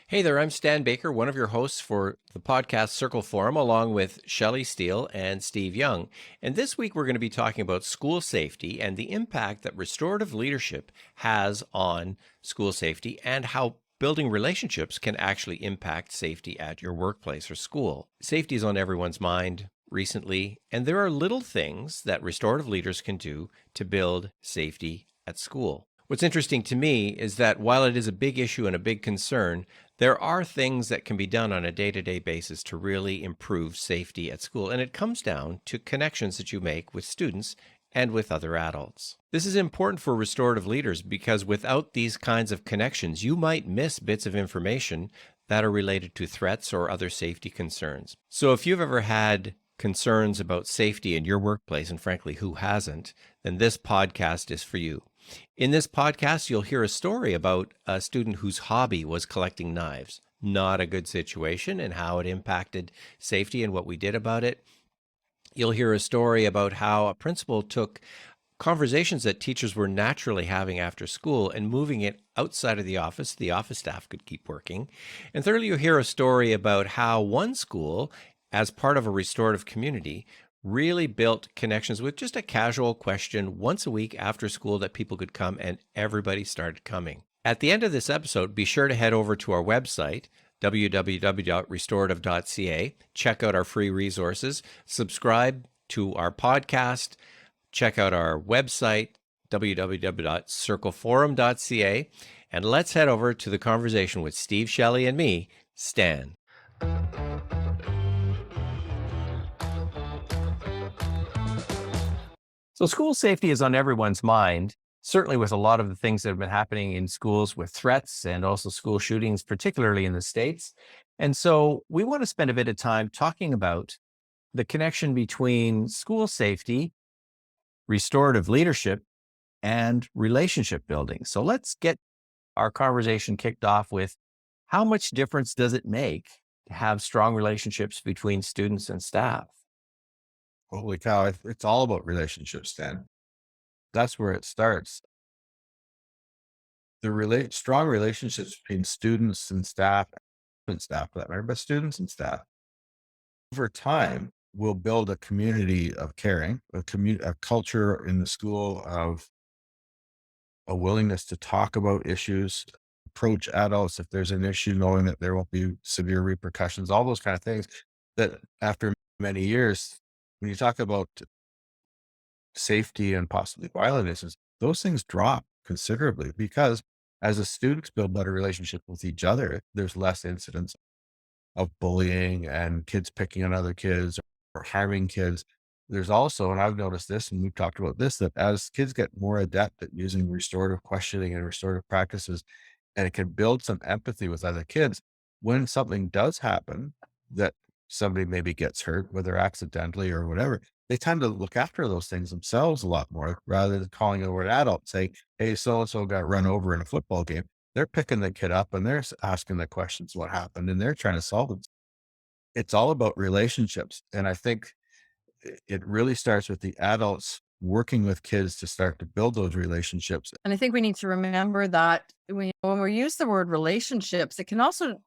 Hey there, I'm Stan Baker, one of your hosts for the podcast Circle Forum, along with Shelley Steele and Steve Young. And this week we're going to be talking about school safety and the impact that restorative leadership has on school safety and how building relationships can actually impact safety at your workplace or school. Safety is on everyone's mind recently, and there are little things that restorative leaders can do to build safety at school. What's interesting to me is that while it is a big issue and a big concern, there are things that can be done on a day-to-day basis to really improve safety at school, and it comes down to connections that you make with students and with other adults. This is important for restorative leaders because without these kinds of connections, you might miss bits of information that are related to threats or other safety concerns. So if you've ever had concerns about safety in your workplace, and frankly, who hasn't, then this podcast is for you. In this podcast, you'll hear a story about a student whose hobby was collecting knives. Not a good situation, and how it impacted safety and what we did about it. You'll hear a story about how a principal took conversations that teachers were naturally having after school and moving it outside of the office. The office staff could keep working. And thirdly, you'll hear a story about how one school, as part of a restorative community, really built connections with just a casual question once a week after school that people could come, and everybody started coming. At the end of this episode, be sure to head over to our website, www.restorative.ca, check out our free resources, subscribe to our podcast, check out our website, www.circleforum.ca, and let's head over to the conversation with Steve, Shelley, and me, Stan. So school safety is on everyone's mind, certainly with a lot of the things that have been happening in schools with threats and also school shootings, particularly in the States. And so we want to spend a bit of time talking about the connection between school safety, restorative leadership, and relationship building. So let's get our conversation kicked off with how much difference does it make to have strong relationships between students and staff? Holy cow, it's all about relationships, Dan. That's where it starts. The strong relationships between students and staff for that matter, but students and staff over time will build a community of caring, a culture in the school of a willingness to talk about issues, approach adults if there's an issue, knowing that there won't be severe repercussions, all those kind of things that after many years, when you talk about safety and possibly violent incidents, those things drop considerably because as the students build better relationships with each other, there's less incidents of bullying and kids picking on other kids or harming kids. There's also, and I've noticed this, and we've talked about this, that as kids get more adept at using restorative questioning and restorative practices, and it can build some empathy with other kids, when something does happen that somebody maybe gets hurt, whether accidentally or whatever, they tend to look after those things themselves a lot more rather than calling over an adult, saying, hey, so and so got run over in a football game. They're picking the kid up and they're asking the questions what happened and they're trying to solve it. It's all about relationships. And I think it really starts with the adults working with kids to start to build those relationships. And I think we need to remember that when we use the word relationships, it can also,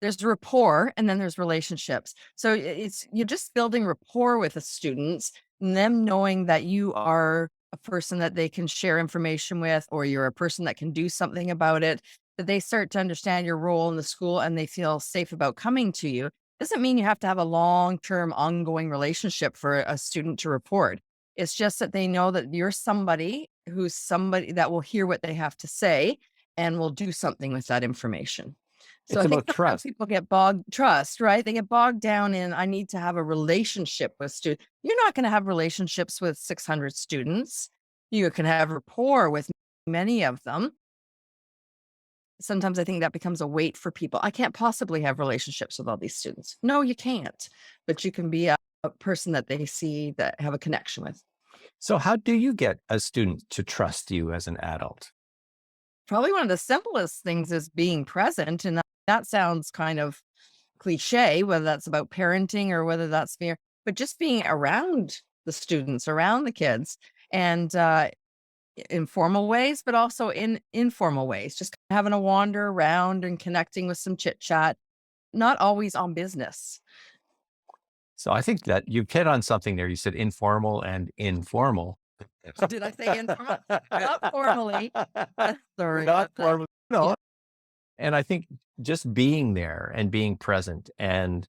there's rapport and then there's relationships. So it's, you're just building rapport with the students and them knowing that you are a person that they can share information with, or you're a person that can do something about it, that they start to understand your role in the school and they feel safe about coming to you. Doesn't mean you have to have a long-term ongoing relationship for a student to report. It's just that they know that you're somebody who's somebody that will hear what they have to say and will do something with that information. So It's I think about sometimes trust. people get bogged trust, right? They get bogged down in, I need to have a relationship with students. You're not going to have relationships with 600 students. You can have rapport with many of them. Sometimes I think that becomes a weight for people. I can't possibly have relationships with all these students. No, you can't, but you can be a person that they see that have a connection with. So how do you get a student to trust you as an adult? Probably one of the simplest things is being present. And that sounds kind of cliche, whether that's about parenting or whether that's fear, but just being around the students, around the kids. And informal ways, but also in informal ways, just having a wander around and connecting with some chit chat, not always on business. So I think that you hit on something there. You said informal and informal. Did I say informal? Not formally. Sorry Not about that. formal. No. Yeah. And I think just being there and being present, and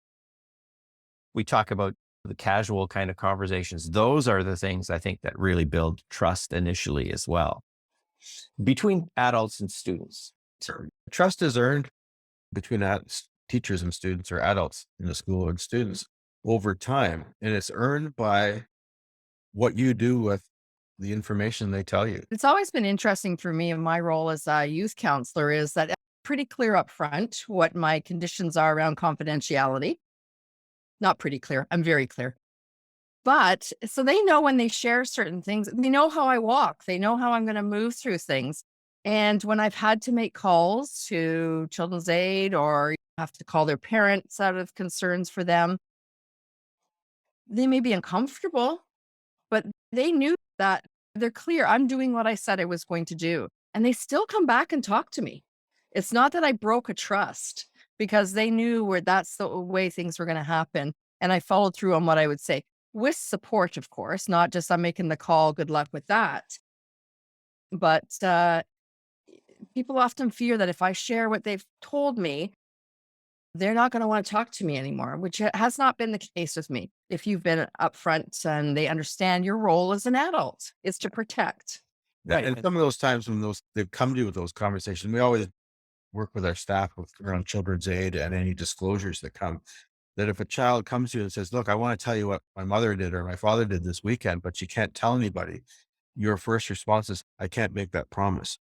we talk about the casual kind of conversations. Those are the things I think that really build trust initially as well between adults and students. Sure. Trust is earned between teachers and students, or adults in the school and students, over time. And it's earned by what you do with the information they tell you. It's always been interesting for me in my role as a youth counselor is that I'm pretty clear up front what my conditions are around confidentiality. Not pretty clear. I'm very clear. But so they know when they share certain things, they know how I walk. They know how I'm going to move through things. And when I've had to make calls to Children's Aid or have to call their parents out of concerns for them, they may be uncomfortable, but they knew that they're clear. I'm doing what I said I was going to do. And they still come back and talk to me. It's not that I broke a trust because they knew where that's the way things were going to happen. And I followed through on what I would say with support, of course, not just I'm making the call. Good luck with that. But people often fear that if I share what they've told me, they're not going to want to talk to me anymore, which has not been the case with me. If you've been upfront and they understand your role as an adult is to protect. Right. And some of those times when they've come to you with those conversations, we always work with our staff around Children's Aid and any disclosures that come. That if a child comes to you and says, "Look, I want to tell you what my mother did or my father did this weekend," but you can't tell anybody, your first response is, "I can't make that promise.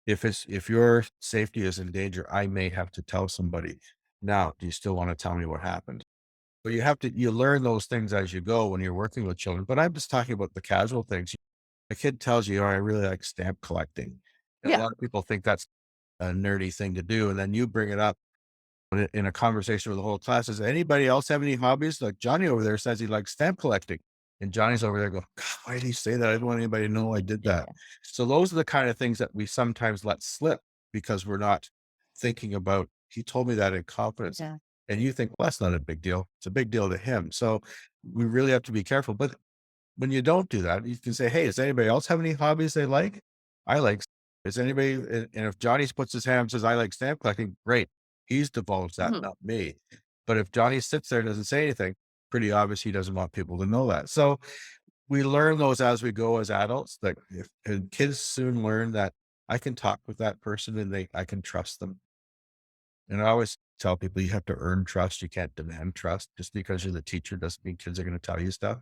If your safety is in danger, I may have to tell somebody. Now, do you still want to tell me what happened?" But you learn those things as you go when you're working with children. But I'm just talking about the casual things. A kid tells you, "Oh, I really like stamp collecting." And a Yeah. lot of people think that's a nerdy thing to do. And then you bring it up in a conversation with the whole class. Does anybody else have any hobbies? Like Johnny over there says he likes stamp collecting. And Johnny's over there going, "God, why did he say that? I didn't want anybody to know I did that." So those are the kind of things that we sometimes let slip because we're not thinking about, he told me that in confidence. Yeah. And you think, well, that's not a big deal. It's a big deal to him. So we really have to be careful. But when you don't do that, you can say, "Hey, does anybody else have any hobbies they like? I like, is anybody," and if Johnny puts his hand and says, "I like stamp collecting," great. He's divulged that, Mhm. not me. But if Johnny sits there and doesn't say anything, pretty obvious he doesn't want people to know that. So we learn those as we go as adults, that and kids soon learn that I can talk with that person and I can trust them. And I always tell people you have to earn trust. You can't demand trust. Just because you're the teacher doesn't mean kids are going to tell you stuff.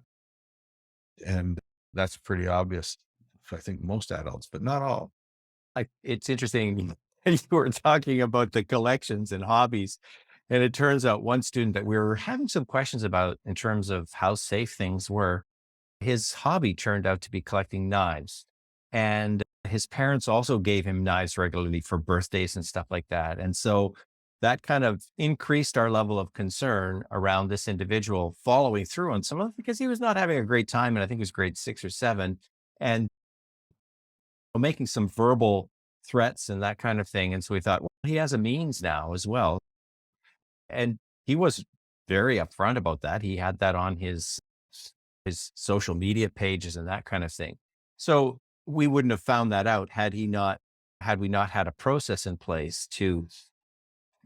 And that's pretty obvious for, I think, most adults, but not all. It's interesting. You were talking about the collections and hobbies. And it turns out one student that we were having some questions about in terms of how safe things were, his hobby turned out to be collecting knives. And his parents also gave him knives regularly for birthdays and stuff like that. And so that kind of increased our level of concern around this individual following through on some of it because he was not having a great time. And I think it was grade 6 or 7. And making some verbal threats and that kind of thing. And so we thought, well, he has a means now as well. And he was very upfront about that. He had that on his social media pages and that kind of thing. So we wouldn't have found that out had we not had a process in place to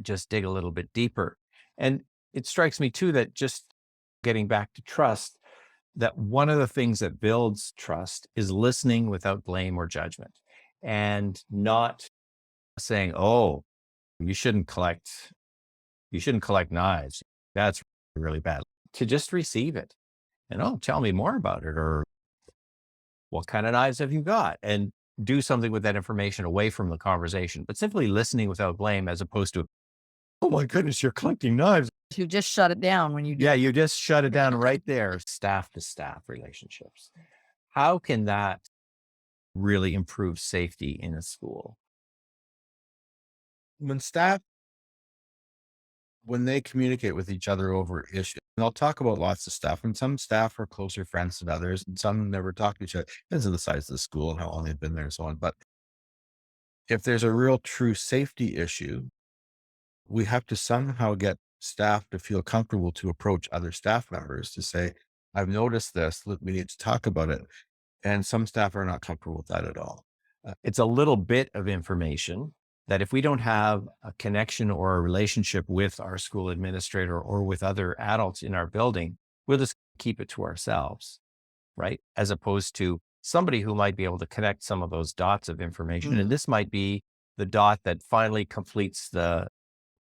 just dig a little bit deeper. And it strikes me too that just getting back to trust, that one of the things that builds trust is listening without blame or judgment and not saying, "Oh, you shouldn't collect knives. That's really bad." To just receive it and, "Oh, tell me more about it," or "What kind of knives have you got?" And do something with that information away from the conversation, but simply listening without blame as opposed to, "Oh my goodness, you're collecting knives." You just shut it down when you do. Yeah, you just shut it down right there. Staff to staff relationships. How can that really improve safety in a school? When staff, when they communicate with each other over issues, they'll talk about lots of stuff. And some staff are closer friends than others, and some never talk to each other. Depends on the size of the school and how long they've been there and so on. But if there's a real true safety issue, we have to somehow get staff to feel comfortable to approach other staff members to say, I've noticed this, look, we need to talk about it. And some staff are not comfortable with that at all. It's a little bit of information that if we don't have a connection or a relationship with our school administrator or with other adults in our building, we'll just keep it to ourselves, right? As opposed to somebody who might be able to connect some of those dots of information. And this might be the dot that finally completes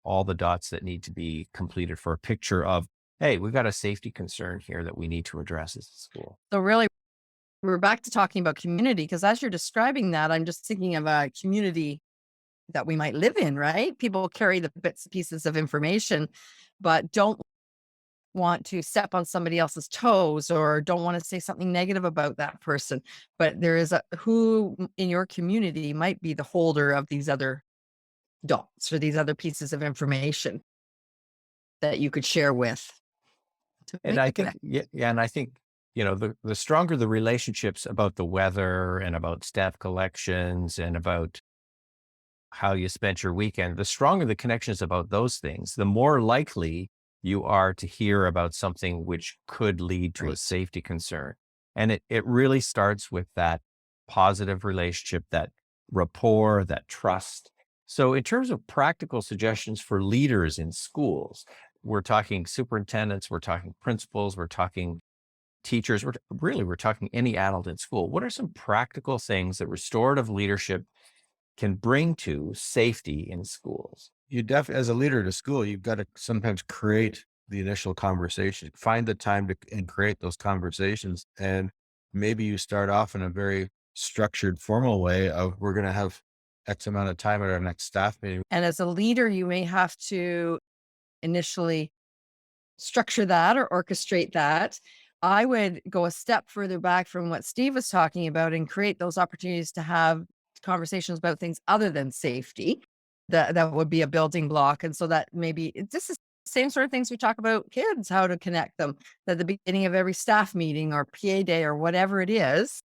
all the dots that need to be completed for a picture of, hey, we've got a safety concern here that we need to address as a school. So really, we're back to talking about community, because as you're describing that, I'm just thinking of a community that we might live in, right? People carry the bits and pieces of information, but don't want to step on somebody else's toes or don't want to say something negative about that person. But there is who in your community might be the holder of these other dots or these other pieces of information that you could share with. And I think, and I think, the stronger the relationships about the weather and about staff collections and about how you spent your weekend, the stronger the connections about those things, the more likely you are to hear about something which could lead to a safety concern. And it really starts with that positive relationship, that rapport, that trust. So in terms of practical suggestions for leaders in schools, we're talking superintendents, we're talking principals, we're talking teachers, we're talking any adult in school. What are some practical things that restorative leadership can bring to safety in schools? As a leader at a school, you've got to sometimes create the initial conversation, find the time and create those conversations. And maybe you start off in a very structured, formal way of, we're going to have X amount of time at our next staff meeting. And as a leader, you may have to initially structure that or orchestrate that. I would go a step further back from what Steve was talking about and create those opportunities to have conversations about things other than safety. That would be a building block. And so that maybe this is the same sort of things we talk about kids, how to connect them at the beginning of every staff meeting or PA day or whatever it is.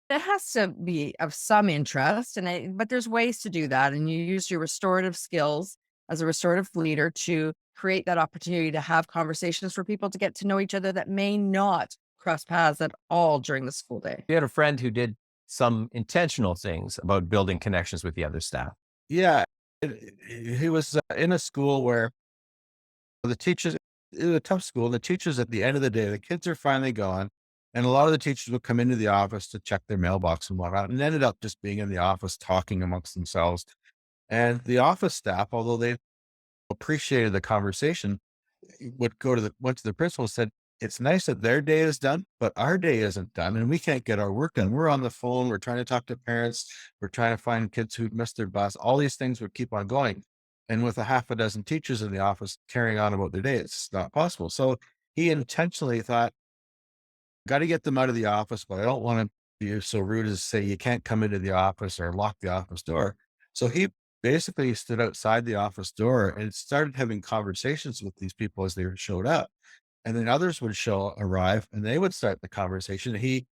It has to be of some interest, but there's ways to do that. And you use your restorative skills as a restorative leader to create that opportunity to have conversations for people to get to know each other that may not cross paths at all during the school day. We had a friend who did some intentional things about building connections with the other staff. Yeah. He was in a school where the teachers, it was a tough school. The teachers, at the end of the day, the kids are finally gone. And a lot of the teachers would come into the office to check their mailbox and whatnot, and ended up just being in the office talking amongst themselves. And the office staff, although they appreciated the conversation, went to the principal and said, it's nice that their day is done, but our day isn't done and we can't get our work done. We're on the phone. We're trying to talk to parents. We're trying to find kids who missed their bus. All these things would keep on going. And with a half a dozen teachers in the office carrying on about their day, it's not possible. So he intentionally thought, got to get them out of the office, but I don't want to be so rude as to say you can't come into the office or lock the office door. So he basically stood outside the office door and started having conversations with these people as they showed up. And then others would arrive and they would start the conversation. He,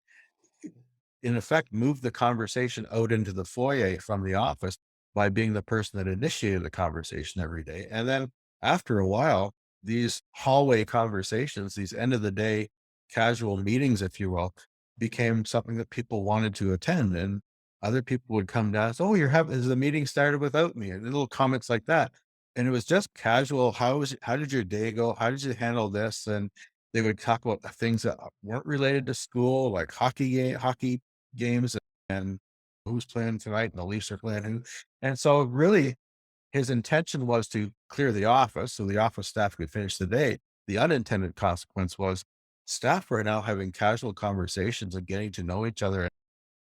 in effect, moved the conversation out into the foyer from the office by being the person that initiated the conversation every day. And then after a while, these hallway conversations, these end of the day casual meetings, if you will, became something that people wanted to attend. And other people would come down and say, oh, is the meeting started without me? And little comments like that. And it was just casual. How did your day go? How did you handle this? And they would talk about things that weren't related to school, like hockey games and who's playing tonight and the Leafs are playing who. And so really his intention was to clear the office so the office staff could finish the day. The unintended consequence was staff were now having casual conversations and getting to know each other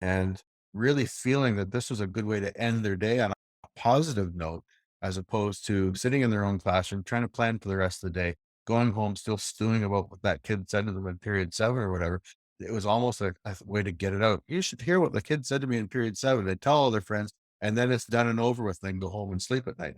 and really feeling that this was a good way to end their day on a positive note, as opposed to sitting in their own classroom, trying to plan for the rest of the day, going home, still stewing about what that kid said to them in period 7 or whatever. It was almost a way to get it out. You should hear what the kid said to me in period 7. They tell all their friends, and then it's done and over with. They can go home and sleep at night.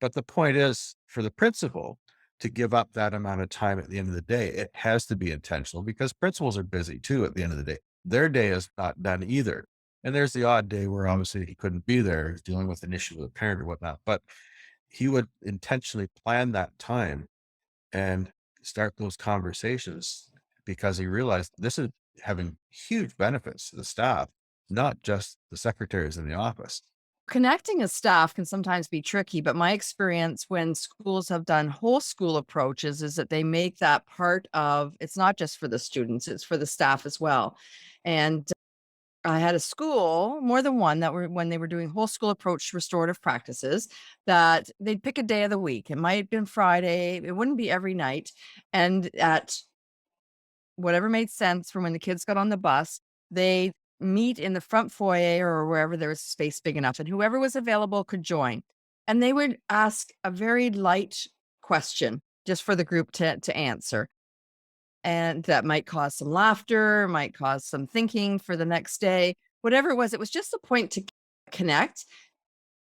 But the point is, for the principal, to give up that amount of time at the end of the day. It has to be intentional because principals are busy too at the end of the day. Their day is not done either. And there's the odd day where obviously he couldn't be there, he's dealing with an issue with a parent or whatnot. But he would intentionally plan that time and start those conversations because he realized this is having huge benefits to the staff, not just the secretaries in the office. Connecting a staff can sometimes be tricky, but my experience when schools have done whole school approaches is that they make that part of it's not just for the students, it's for the staff as well. And I had a school, more than one, that were when they were doing whole school approach to restorative practices, that they'd pick a day of the week. It might have been Friday, it wouldn't be every night. And at whatever made sense from when the kids got on the bus, they meet in the front foyer or wherever there was space big enough, and whoever was available could join. And they would ask a very light question just for the group to answer. And that might cause some laughter, might cause some thinking for the next day. Whatever it was just a point to connect.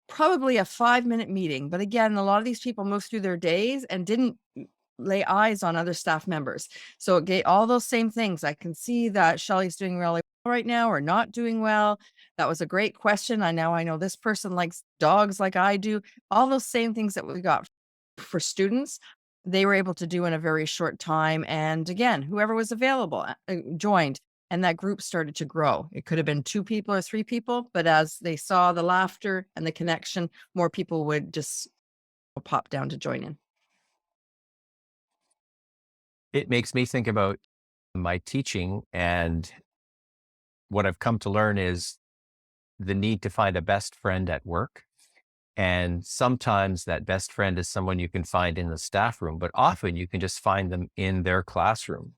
Probably a 5-minute meeting. But again, a lot of these people moved through their days and didn't lay eyes on other staff members. So it gave all those same things. I can see that Shelley's doing really well right now or not doing well. That was a great question. I know this person likes dogs like I do. All those same things that we got for students, they were able to do in a very short time. And again, whoever was available joined. And that group started to grow. It could have been 2 people or 3 people, but as they saw the laughter and the connection, more people would just pop down to join in. It makes me think about my teaching, and what I've come to learn is the need to find a best friend at work. And sometimes that best friend is someone you can find in the staff room, but often you can just find them in their classroom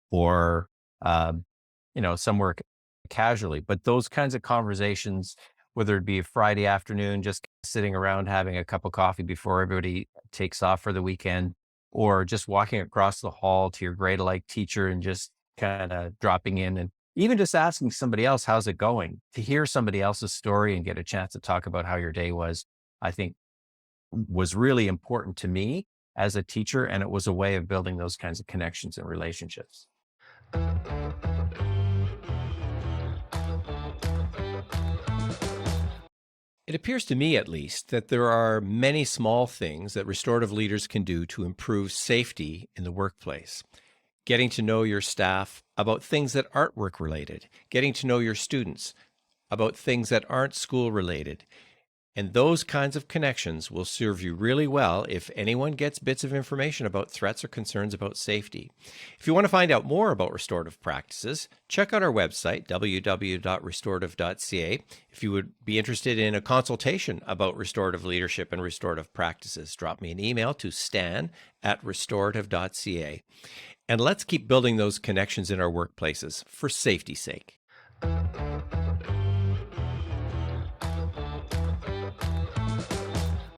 or, somewhere casually. But those kinds of conversations, whether it be a Friday afternoon, just sitting around having a cup of coffee before everybody takes off for the weekend, or just walking across the hall to your grade alike teacher and just kind of dropping in and even just asking somebody else, how's it going? To hear somebody else's story and get a chance to talk about how your day was, I think was really important to me as a teacher. And it was a way of building those kinds of connections and relationships. It appears to me, at least, that there are many small things that restorative leaders can do to improve safety in the workplace. Getting to know your staff about things that aren't work related, getting to know your students about things that aren't school related. And those kinds of connections will serve you really well if anyone gets bits of information about threats or concerns about safety. If you want to find out more about restorative practices, check out our website, www.restorative.ca. If you would be interested in a consultation about restorative leadership and restorative practices, drop me an email to stan@restorative.ca. And let's keep building those connections in our workplaces for safety's sake.